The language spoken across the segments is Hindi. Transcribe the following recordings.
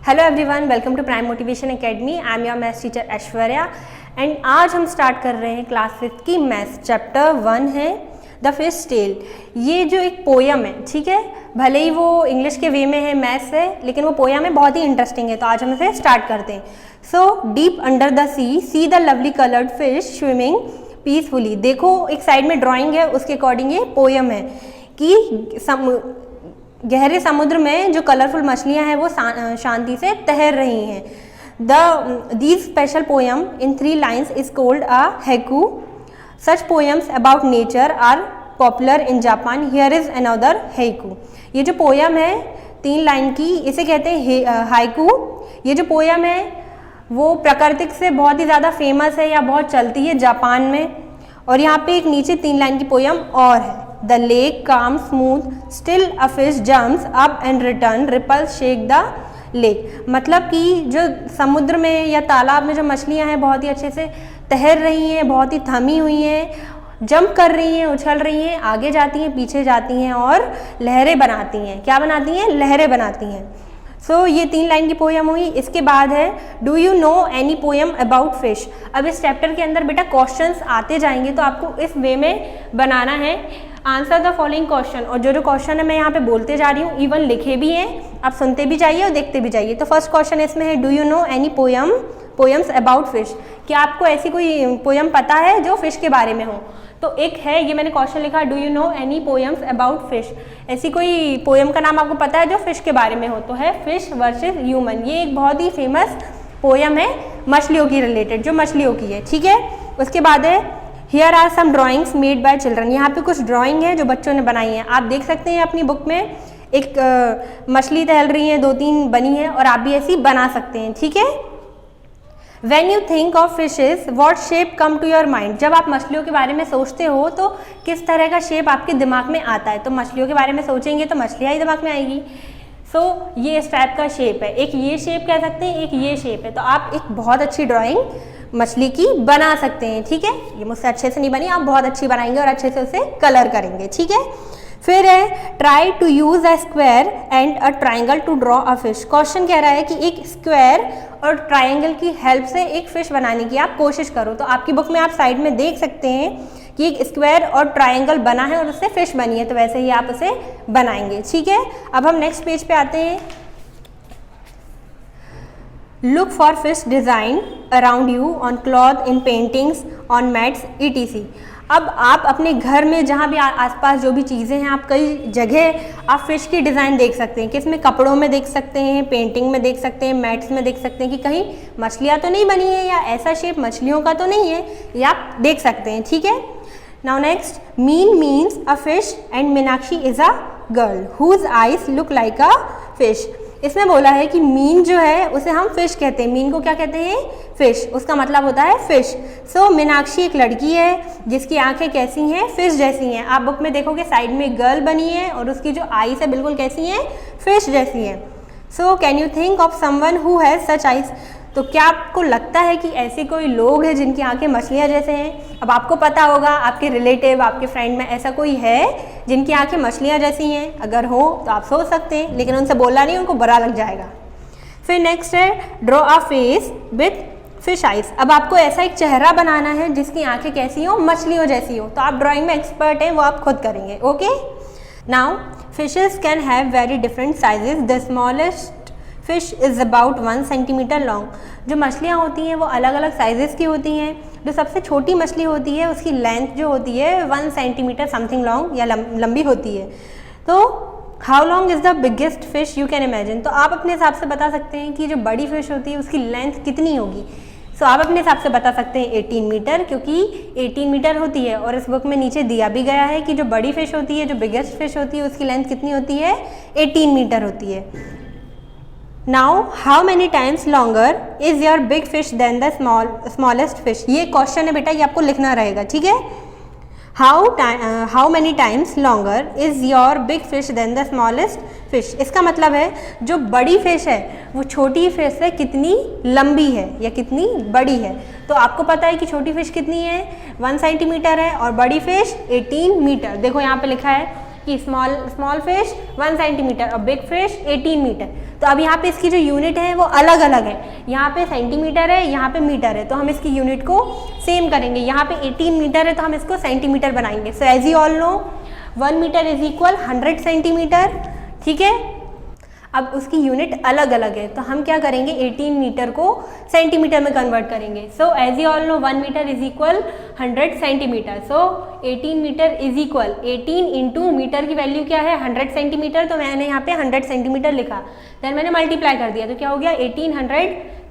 Hello everyone, welcome to prime motivation academy. I am your maths teacher Aishwarya and आज हम स्टार्ट कर रहे हैं क्लास 5 की मैथ्स। चैप्टर 1 है द फिश टेल। ये जो एक पोयम है, ठीक है, भले ही वो इंग्लिश के वे में है, मैथ्स है, लेकिन वो पोयम है, बहुत ही इंटरेस्टिंग है। तो आज हम इसे स्टार्ट करते हैं। So deep under the see the lovely coloured fish swimming peacefully. देखो एक साइड में ड्राइंग है, उसके अकॉर्डिंग ये पोयम है कि गहरे समुद्र में जो कलरफुल मछलियां हैं वो शांति से तैर रही हैं। These special poem in 3 lines is called a haiku. Such poems about nature are popular in Japan. Here is another haiku. ये जो पोयम है 3 लाइन की, इसे कहते हैं हाइकू। ये जो पोयम है वो प्राकृतिक से बहुत ही ज़्यादा फेमस है या बहुत चलती है जापान में। और यहाँ पे एक नीचे 3 लाइन की पोयम और है। The lake calm smooth, still a fish jumps up and return, ripples shake the lake। मतलब कि जो समुद्र में या तालाब में जो मछलियां हैं बहुत ही अच्छे से तैर रही हैं, बहुत ही थमी हुई हैं, जंप कर रही हैं, उछल रही हैं, आगे जाती हैं, पीछे जाती हैं और लहरें बनाती हैं। क्या बनाती हैं? लहरें बनाती हैं। सो ये 3 लाइन की पोयम हुई। इसके बाद है do you no any poem about fish. अब इस चैप्टर के अंदर बेटा क्वेश्चंस आते जाएंगे, तो आपको इस वे में बनाना है। Answer the following question. और जो क्वेश्चन है मैं यहाँ पे बोलते जा रही हूँ, इवन लिखे भी हैं, आप सुनते भी जाइए और देखते भी जाइए। तो फर्स्ट क्वेश्चन इसमें है do you no any poems about fish. क्या आपको ऐसी कोई पोयम पता है जो फिश के बारे में हो? तो एक है, ये मैंने क्वेश्चन लिखा, do you no any poems about fish. ऐसी कोई पोयम का नाम आपको पता है जो फिश के बारे में हो? तो है फिश वर्सेस ह्यूमन। ये एक बहुत ही फेमस पोयम है मछलियों की रिलेटेड, जो मछलियों की है, ठीक है। उसके बाद है here are some drawings made by children. यहाँ पे कुछ ड्राइंग है जो बच्चों ने बनाई है। आप देख सकते हैं अपनी बुक में एक मछली टहल रही है, 2-3 बनी है, और आप भी ऐसी बना सकते हैं, ठीक है। When you think of fishes, what shape come to your mind? जब आप मछलियों के बारे में सोचते हो तो किस तरह का शेप आपके दिमाग में आता है? तो मछलियों के बारे में सोचेंगे तो मछलियाँ ही दिमाग में आएगी। ये इस टाइप का शेप है। एक ये शेप कह सकते हैं, एक ये शेप है। तो आप एक बहुत अच्छी ड्राइंग मछली की बना सकते हैं, ठीक है। ये मुझसे अच्छे से नहीं बनी, आप बहुत अच्छी बनाएंगे और अच्छे से उसे कलर करेंगे, ठीक है। फिर है try to use a square and a triangle to draw a fish. Question कह रहा है कि एक स्क्वायर और ट्राइंगल की हेल्प से एक फिश बनाने की आप कोशिश करो। तो आपकी बुक में आप साइड में देख सकते हैं कि एक स्क्वायर और ट्राइंगल बना है और उससे फिश बनी है। तो वैसे ही आप उसे बनाएंगे, ठीक है। अब हम नेक्स्ट पेज पे आते हैं। Look for fish design around you on cloth, in paintings, on mats, etc। अब आप अपने घर में जहाँ भी आसपास जो भी चीज़ें हैं, आप कई जगह आप फिश की डिज़ाइन देख सकते हैं। किसमें? कपड़ों में देख सकते हैं, पेंटिंग में देख सकते हैं, मैट्स में देख सकते हैं कि कहीं मछलियाँ तो नहीं बनी है या ऐसा शेप मछलियों का तो नहीं है, ये आप देख सकते हैं, ठीक है। Now next, mean means a fish and Meenakshi is a girl whose eyes look like a fish. इसमें बोला है कि मीन जो है उसे हम फिश कहते हैं। मीन को क्या कहते हैं? फिश। उसका मतलब होता है फिश। सो मीनाक्षी एक लड़की है जिसकी आंखें कैसी हैं? फिश जैसी हैं। आप बुक में देखोगे साइड में गर्ल बनी है और उसकी जो आईज है बिल्कुल कैसी हैं? फिश जैसी हैं। So can you think of someone who has such eyes. तो क्या आपको लगता है कि ऐसे कोई लोग हैं जिनकी आंखें मछलियाँ जैसे हैं? अब आपको पता होगा, आपके रिलेटिव, आपके फ्रेंड में ऐसा कोई है जिनकी आंखें मछलियाँ जैसी हैं? अगर हो तो आप सोच सकते हैं, लेकिन उनसे बोलना नहीं, उनको बुरा लग जाएगा। फिर नेक्स्ट है draw a face with fish eyes. अब आपको ऐसा एक चेहरा बनाना है जिसकी आंखें कैसी हो? मछलियों जैसी हो। तो आप ड्राइंग में एक्सपर्ट हैं, वो आप खुद करेंगे, okay. Now fishes can have very different sizes. The smallest fish is about 1 centimetre long. जो मछलियाँ होती हैं वो अलग अलग साइजेस की होती हैं। जो सबसे छोटी मछली होती है उसकी लेंथ जो होती है 1 सेंटीमीटर समथिंग लॉन्ग या लंबी होती है। तो how long is the biggest fish you can imagine. तो आप अपने हिसाब से बता सकते हैं कि जो बड़ी फिश होती है उसकी लेंथ कितनी होगी। सो आप अपने हिसाब से बता सकते हैं 18 मीटर, क्योंकि 18 मीटर होती है। और इस बुक में नीचे दिया भी गया है कि जो बड़ी फिश होती है, जो बिगेस्ट फिश होती है, उसकी लेंथ कितनी होती है? 18 मीटर होती है। Now how many times longer is your big fish than the smallest fish. ये क्वेश्चन है बेटा, ये आपको लिखना रहेगा, ठीक है। How many times longer is your big fish than the smallest fish. इसका मतलब है जो बड़ी फिश है वो छोटी फिश से कितनी लंबी है या कितनी बड़ी है। तो आपको पता है कि छोटी फिश कितनी है? 1 सेंटीमीटर है और बड़ी फिश 18 मीटर। देखो यहाँ पे लिखा है कि स्मॉल फिश 1 सेंटीमीटर और बिग फिश 18 मीटर। तो अब यहाँ पे इसकी जो यूनिट है वो अलग अलग है, यहाँ पे सेंटीमीटर है, यहाँ पे मीटर है, तो हम इसकी यूनिट को सेम करेंगे। यहाँ पे 18 मीटर है तो हम इसको सेंटीमीटर बनाएंगे। So as you all know 1 metre is equal 100 centimetre, ठीक है। अब उसकी यूनिट अलग अलग है तो हम क्या करेंगे, 18 मीटर को सेंटीमीटर में कन्वर्ट करेंगे। So as you all know 1 metre is equal 100 centimetre. So 18 metre is equal 18 into metre की वैल्यू क्या है 100 सेंटीमीटर, तो मैंने यहाँ पे 100 सेंटीमीटर लिखा, देन मैंने मल्टीप्लाई कर दिया तो क्या हो गया 1800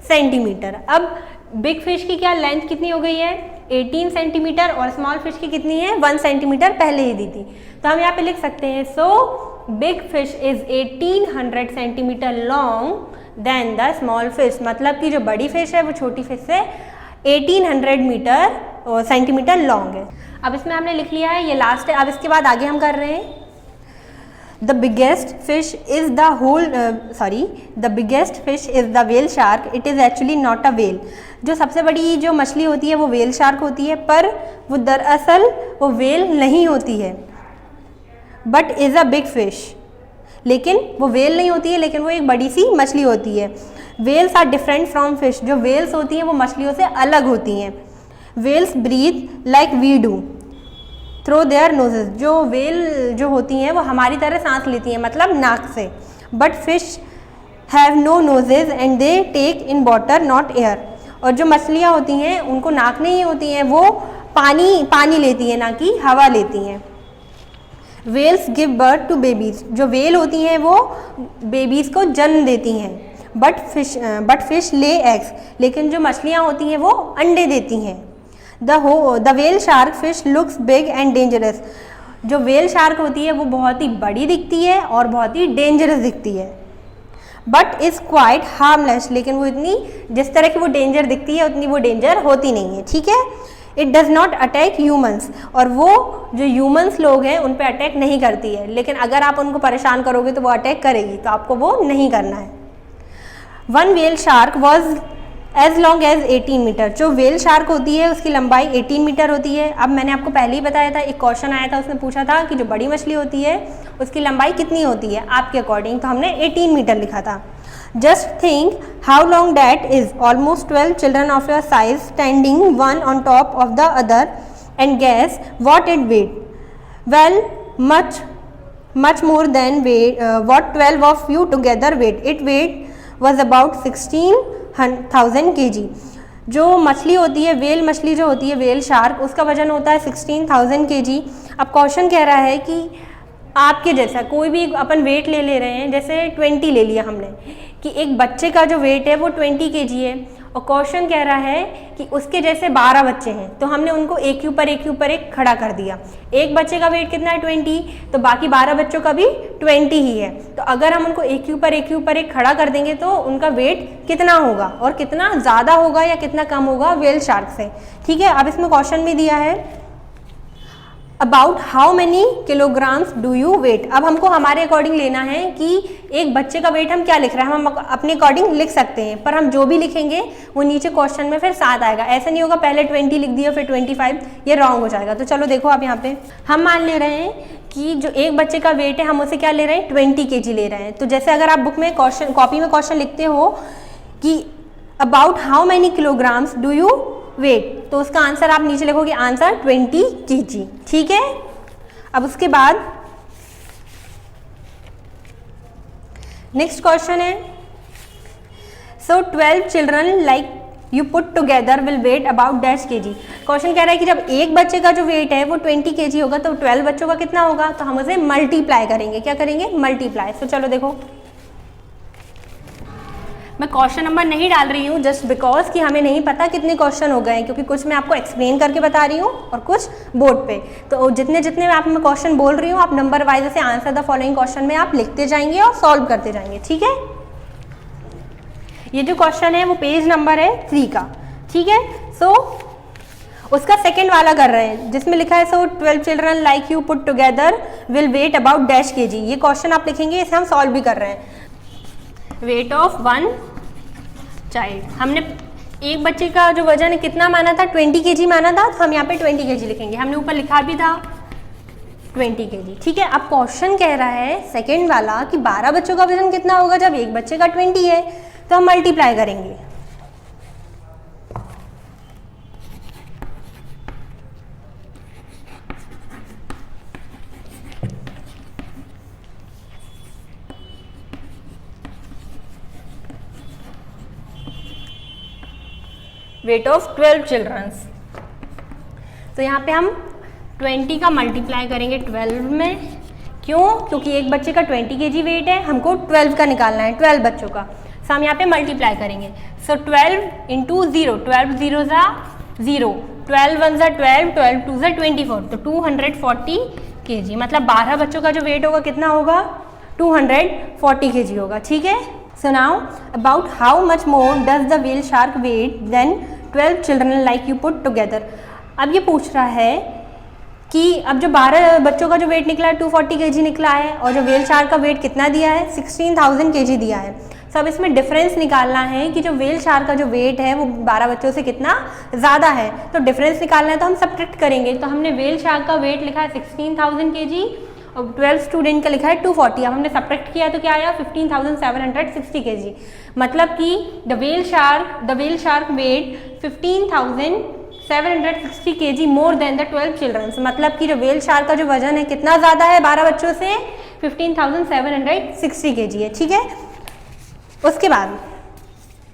सेंटीमीटर। अब बिग फिश की क्या लेंथ कितनी हो गई है 18 सेंटीमीटर और स्मॉल फिश की कितनी है 1 सेंटीमीटर पहले ही दी थी, तो हम यहाँ पे लिख सकते हैं so big fish is 1800 centimetre long than the small fish, मतलब कि जो बड़ी फिश है वो छोटी फिश से 1800 सेंटीमीटर लॉन्ग है। अब इसमें हमने लिख लिया है, ये लास्ट है। अब इसके बाद आगे हम कर रहे हैं the biggest fish is the biggest fish is the whale shark, it is actually not a whale. जो सबसे बड़ी जो मछली होती है वो व्हेल शार्क होती है, पर वो दरअसल वो व्हेल नहीं होती है, but is a big fish, लेकिन वो व्हेल नहीं होती है, लेकिन वो एक बड़ी सी मछली होती है। Whales are different from fish, जो व्हेल्स होती हैं वो मछलियों से अलग होती हैं। Whales breathe like we do through their noses, जो व्हेल जो होती हैं वो हमारी तरह सांस लेती हैं, मतलब नाक से, but fish have no noses and they take in water not air. और जो मछलियाँ होती हैं उनको नाक नहीं होती हैं, वो पानी लेती हैं, ना कि हवा लेती हैं। Whales give birth to babies, जो वेल होती हैं वो बेबीज़ को जन्म देती हैं, बट फिश ले एग्स, लेकिन जो मछलियाँ होती हैं वो अंडे देती हैं। The whale shark fish looks big and dangerous, जो वेल शार्क होती है वो बहुत ही बड़ी दिखती है और बहुत ही डेंजरस दिखती है। बट इज़ क्वाइट हार्मलेस, लेकिन वो इतनी जिस तरह की वो डेंजर दिखती है उतनी वो डेंजर होती नहीं है, ठीक है। It does not attack humans, और वो जो ह्यूमन्स लोग हैं उन पे अटैक नहीं करती है, लेकिन अगर आप उनको परेशान करोगे तो वो अटैक करेगी, तो आपको वो नहीं करना है। One whale shark was as long as 18 metre, जो व्हेल शार्क होती है उसकी लंबाई 18 मीटर होती है। अब मैंने आपको पहले ही बताया था, एक क्वेश्चन आया था उसने पूछा था कि जो बड़ी मछली होती है उसकी लंबाई कितनी होती है आपके अकॉर्डिंग, तो हमने 18 मीटर लिखा था। Just think how long that is, almost 12 children of your size standing one on top of the other, and guess what it weighed? Well, much more than what 12 of you together weighed. It was about 16,000 kg. जो मछली होती है व्हेल मछली जो होती है व्हेल शार्क, उसका वजन होता है 16,000 kg। अब क्वेश्चन कह रहा है कि आपके जैसा कोई भी अपन वेट ले रहे हैं, जैसे 20 ले लिया हमने, कि एक बच्चे का जो वेट है वो 20 kg है, और क्वेश्चन कह रहा है कि उसके जैसे 12 बच्चे हैं, तो हमने उनको एक के ऊपर एक खड़ा कर दिया। एक बच्चे का वेट कितना है 20, तो बाकी 12 बच्चों का भी 20 ही है, तो अगर हम उनको एक के ऊपर एक खड़ा कर देंगे तो उनका वेट कितना होगा और कितना ज़्यादा होगा या कितना कम होगा व्हेल शार्क से, ठीक है। अब इसमें क्वेश्चन भी दिया है about how many kilograms do you weigh. अब हमको हमारे अकॉर्डिंग लेना है कि एक बच्चे का वेट हम क्या लिख रहे हैं, हम अपने अकॉर्डिंग लिख सकते हैं, पर हम जो भी लिखेंगे वो नीचे क्वेश्चन में फिर साथ आएगा। ऐसा नहीं होगा पहले 20 लिख दिया फिर 25, ये रॉन्ग हो जाएगा। तो चलो देखो आप यहाँ पे हम मान ले रहे हैं कि जो एक बच्चे का वेट है हम उसे क्या ले रहे हैं 20 kg ले रहे हैं। तो जैसे अगर आप बुक में कॉपी में क्वेश्चन लिखते हो कि about how many kilograms do you weigh, तो उसका आंसर आप नीचे लिखोगे आंसर 20 kg, ठीक है। अब उसके बाद नेक्स्ट क्वेश्चन है, so 12 children like you put together will weigh about dash kg। Question कह रहा है कि जब एक बच्चे का जो वेट है वो 20 kg होगा तो 12 बच्चों का कितना होगा, तो हम उसे मल्टीप्लाई करेंगे। क्या करेंगे, मल्टीप्लाई। सो चलो देखो, मैं क्वेश्चन नंबर नहीं डाल रही हूँ जस्ट बिकॉज कि हमें नहीं पता कितने क्वेश्चन हो गए हैं, क्योंकि कुछ मैं आपको एक्सप्लेन करके बता रही हूँ और कुछ बोर्ड पे। तो जितने मैं आप में क्वेश्चन बोल रही हूँ आप नंबर वाइज से आंसर द फॉलोइंग क्वेश्चन में आप लिखते जाएंगे और सॉल्व करते जाएंगे, ठीक है। ये जो क्वेश्चन है वो पेज नंबर है 3 का, ठीक है। सो उसका सेकेंड वाला कर रहे हैं जिसमें लिखा है so 12 children like you put together will weigh about dash kg। ये क्वेश्चन आप लिखेंगे, इसे हम सॉल्व भी कर रहे हैं। वेट ऑफ वन चाइल्ड, हमने एक बच्चे का जो वजन है कितना माना था 20 kg माना था, तो हम यहाँ पे 20 kg लिखेंगे। हमने ऊपर लिखा भी था 20 kg। ठीक है, अब क्वेश्चन कह रहा है सेकेंड वाला कि 12 बच्चों का वजन कितना होगा जब एक बच्चे का 20 है, तो हम मल्टीप्लाई करेंगे। वेट ऑफ 12 चिल्ड्रंस, तो यहाँ पे हम 20 का मल्टीप्लाई करेंगे 12 में। क्यों? क्योंकि एक बच्चे का 20 kg वेट है, हमको 12 का निकालना है, 12 बच्चों का, सो हम यहाँ पे मल्टीप्लाई करेंगे। सो 12 इंटू 0, 12 0 ज़ा 0, 12 1 ज़ा 12, 12 2 ज़ा 24, तो 240 kg, मतलब 12 बच्चों का जो वेट होगा कितना होगा? 240 kg होगा। ठीक है, so now about how much more does the whale shark weigh than 12 children like you put together. अब ये पूछ रहा है कि अब जो 12 बच्चों का जो वेट निकला है 240 kg निकला है, और जो व्हेल शार्क का वेट कितना दिया है? 16,000 kg दिया है। तो अब इसमें डिफरेंस निकालना है कि जो व्हेल शार्क का जो वेट है वो 12 बच्चों से कितना ज़्यादा है, तो डिफरेंस निकालना है तो हम सब्ट्रैक्ट करेंगे। तो हमने व्हेल शार्क का वेट लिखा है 16,000 kg और 12 स्टूडेंट का लिखा है 240, अब हमने सब्ट्रैक्ट किया तो क्या आया? 15,760 kg, मतलब कि the whale shark weigh 15,760 kg more than the 12 childrens, मतलब कि जो व्हेल शार्क का जो वजन है कितना ज़्यादा है 12 बच्चों से? 15,760 kg है। ठीक है, उसके बाद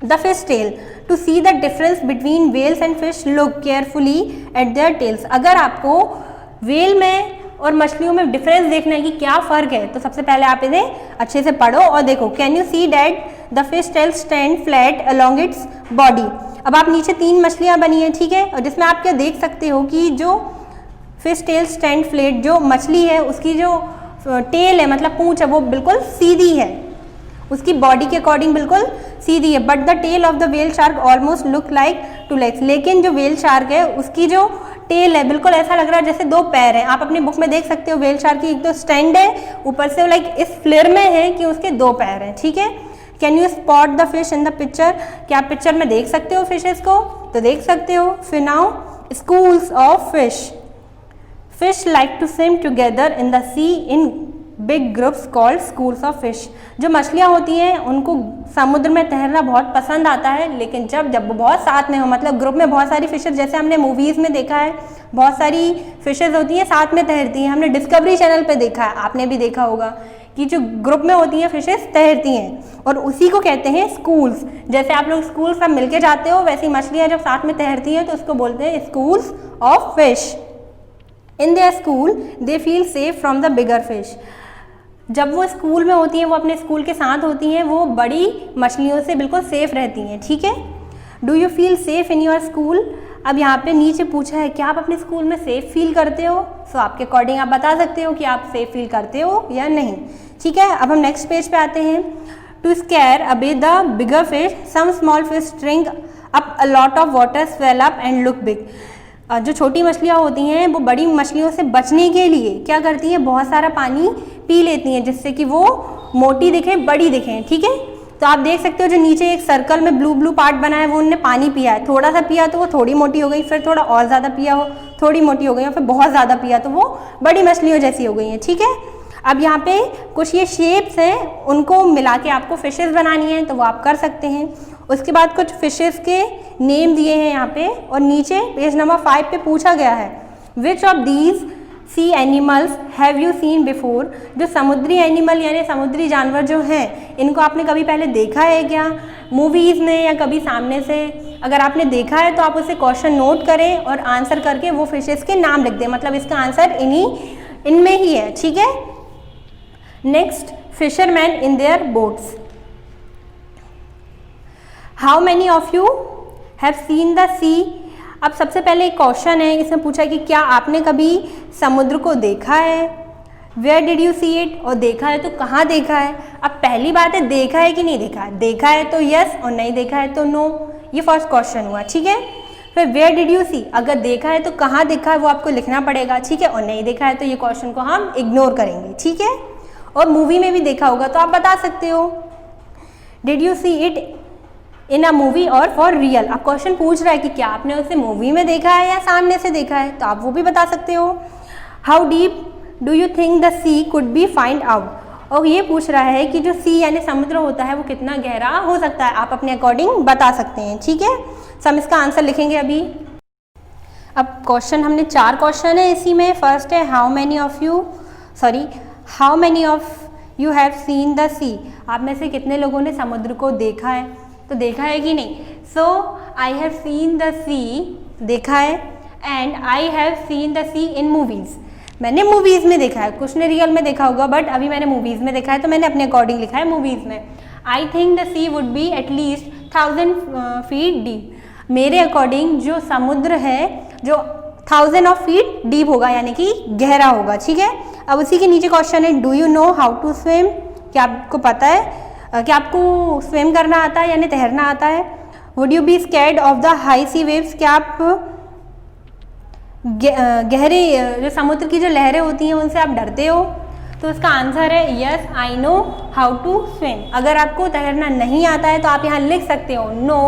the fish tail, to see the difference between whales and fish look carefully at their tails. अगर आपको व्हेल में और मछलियों में डिफरेंस देखना है कि क्या फ़र्क है, तो सबसे पहले आप इन्हें अच्छे से पढ़ो और देखो। Can you see that the fish tail stand flat along its body. अब आप नीचे 3 मछलियाँ बनी हैं, ठीक है, और जिसमें आप क्या देख सकते हो कि जो फिश टेल स्टैंड फ्लैट, जो मछली है उसकी जो टेल है मतलब पूंछ है वो बिल्कुल सीधी है, उसकी बॉडी के अकॉर्डिंग बिल्कुल सीधी है। But the tail of the whale shark almost look like 2 legs, लेकिन जो व्हेल शार्क है उसकी जो टेल है बिल्कुल ऐसा लग रहा है जैसे 2 पैर हैं। आप अपनी बुक में देख सकते हो व्हेल शार्क की एक तो स्टैंड है, ऊपर से लाइक इस फ्लेयर में है कि उसके 2 पैर हैं। ठीक है, can you spot the fish in the picture, क्या आप पिक्चर में देख सकते हो फिशेस को? तो देख सकते हो। फिर now schools of fish like to swim together in the sea in big groups called schools of fish. जो मछलियाँ होती हैं उनको समुद्र में तैरना बहुत पसंद आता है, लेकिन जब वो बहुत साथ में हो, मतलब ग्रुप में बहुत सारी फिशेज, जैसे हमने मूवीज़ में देखा है बहुत सारी फिशेज होती हैं साथ में तैरती हैं, हमने डिस्कवरी चैनल पे देखा है, आपने भी देखा होगा कि जो ग्रुप में होती हैं फिशेज तैरती हैं, और उसी को कहते हैं स्कूल्स। जैसे आप लोग स्कूल सब मिलके जाते हो, वैसी मछलियाँ जब साथ में तैरती हैं तो उसको बोलते हैं schools of fish. In their school they feel safe from the bigger fish. जब वो स्कूल में होती हैं, वो अपने स्कूल के साथ होती हैं, वो बड़ी मछलियों से बिल्कुल सेफ रहती हैं। ठीक है, do you feel safe in your school. अब यहाँ पे नीचे पूछा है क्या आप अपने स्कूल में सेफ फील करते हो, सो आपके अकॉर्डिंग आप बता सकते हो कि आप सेफ फील करते हो या नहीं। ठीक है, अब हम नेक्स्ट पेज पे आते हैं। To scare away the bigger fish some small fish drink up a lot of water swell up and look big. जो छोटी मछलियाँ होती हैं वो बड़ी मछलियों से बचने के लिए क्या करती हैं, बहुत सारा पानी पी लेती हैं जिससे कि वो मोटी दिखें, बड़ी दिखें। ठीक है, तो आप देख सकते हो जो नीचे एक सर्कल में ब्लू ब्लू पार्ट बना है वो उनने पानी पिया है, थोड़ा सा पिया तो वो थोड़ी मोटी हो गई, फिर थोड़ा और ज़्यादा पिया हो थोड़ी मोटी हो गई, और फिर बहुत ज़्यादा पिया तो वो बड़ी मछलियों जैसी हो गई हैं। ठीक है, अब यहाँ पे कुछ ये शेप्स हैं, उनको मिला के आपको फिशेस बनानी है तो वो आप कर सकते हैं। उसके बाद कुछ फिशेस के नेम दिए हैं यहाँ पे, और नीचे पेज नंबर 5 पे पूछा गया है which of these sea animals have you seen before. जो समुद्री एनिमल यानी समुद्री जानवर जो हैं इनको आपने कभी पहले देखा है क्या, मूवीज़ में या कभी सामने से? अगर आपने देखा है तो आप उसे क्वेश्चन नोट करें और आंसर करके वो फिशेस के नाम लिख दें, मतलब इसका आंसर इनमें ही है। ठीक है, next fisherman in their boats. How many of you have seen the sea. अब सबसे पहले एक क्वेश्चन है, इसमें पूछा कि क्या आपने कभी समुद्र को देखा है। Where did you see it, और देखा है तो कहाँ देखा है। अब पहली बात है देखा है कि नहीं देखा है, देखा है तो यस और नहीं देखा है तो नो, ये फर्स्ट क्वेश्चन हुआ। ठीक है, फिर वेयर डिड यू सी, अगर देखा है तो कहाँ देखा है वो आपको लिखना पड़ेगा। ठीक है, और नहीं देखा है तो ये क्वेश्चन को हम इग्नोर करेंगे। ठीक है, और मूवी में भी देखा होगा तो आप बता सकते हो did you see it in a movie और फॉर रियल। अब क्वेश्चन पूछ रहा है कि क्या आपने उसे मूवी में देखा है या सामने से देखा है, तो आप वो भी बता सकते हो। How deep do you think the sea could be find out? और ये पूछ रहा है कि जो सी यानी समुद्र होता है वो कितना गहरा हो सकता है, आप अपने अकॉर्डिंग बता सकते हैं, ठीक है। सो हम इसका आंसर लिखेंगे अभी। अब क्वेश्चन हमने 4 क्वेश्चन है इसी में। फर्स्ट है how many of you have seen the sea? आप में से कितने लोगों ने समुद्र को देखा है? तो देखा है कि नहीं? So I have seen the sea, देखा है, and I have seen the sea in movies, मैंने मूवीज़ में देखा है, कुछ ने रियल में देखा होगा बट अभी मैंने मूवीज़ में देखा है तो मैंने अपने अकॉर्डिंग लिखा है मूवीज़ में। I think the sea would be at least 1000 feet deep, मेरे अकॉर्डिंग जो समुद्र है जो 1000 फीट डीप होगा यानी कि गहरा होगा, ठीक है। अब उसी के नीचे क्वेश्चन है do you know how to swim? क्या आपको पता है, क्या आपको स्विम करना आता है यानी तैरना आता है? Would you be scared of the high sea waves? क्या आप गहरे जो समुद्र की जो लहरें होती हैं उनसे आप डरते हो? तो इसका आंसर है yes I know how to swim. अगर आपको तैरना नहीं आता है तो आप यहाँ लिख सकते हो no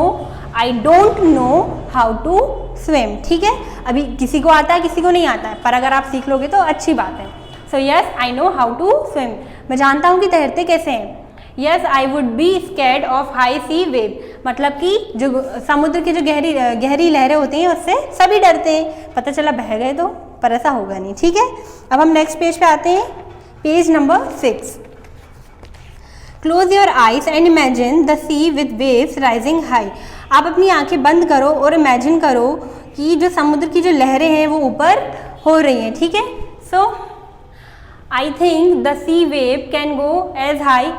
I don't know how to swim, ठीक है। अभी किसी को आता है किसी को नहीं आता है, पर अगर आप सीख लोगे तो अच्छी बात है। So yes I know how to swim, मैं जानता हूँ कि तैरते कैसे हैं। Yes I would be scared of high sea wave, मतलब कि जो समुद्र की जो गहरी लहरें होती हैं उससे सभी डरते हैं, पता चला बह गए तो, पर ऐसा होगा नहीं, ठीक है। अब हम नेक्स्ट पेज पे आते हैं, page number 6। Close your eyes and imagine the sea with waves rising high. आप अपनी आंखें बंद करो और इमेजिन करो कि जो समुद्र की जो लहरें हैं वो ऊपर हो रही हैं, ठीक है। So I think the sea wave can go as high,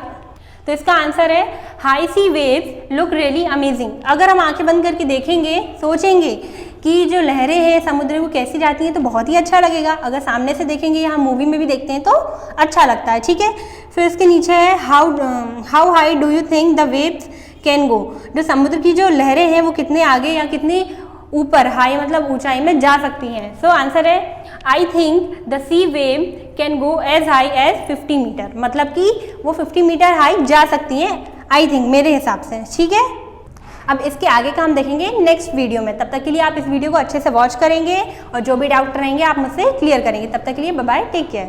तो इसका आंसर है high sea waves look really amazing. अगर हम आंखें बंद करके देखेंगे, सोचेंगे कि जो लहरें हैं समुद्र को कैसी जाती हैं तो बहुत ही अच्छा लगेगा। अगर सामने से देखेंगे या हम मूवी में भी देखते हैं तो अच्छा लगता है, ठीक है। फिर इसके नीचे है how high do you think the waves can go? जो समुद्र की जो लहरें हैं वो कितने आगे या कितने ऊपर, हाई मतलब ऊंचाई में जा सकती हैं। सो आंसर है I think the sea wave can go as high as 50 metre, मतलब कि वो 50 मीटर हाई जा सकती हैं, आई थिंक मेरे हिसाब से, ठीक है। अब इसके आगे का हम देखेंगे नेक्स्ट वीडियो में। तब तक के लिए आप इस वीडियो को अच्छे से वॉच करेंगे और जो भी डाउट रहेंगे आप मुझसे क्लियर करेंगे। तब तक के लिए बाय बाय, टेक केयर।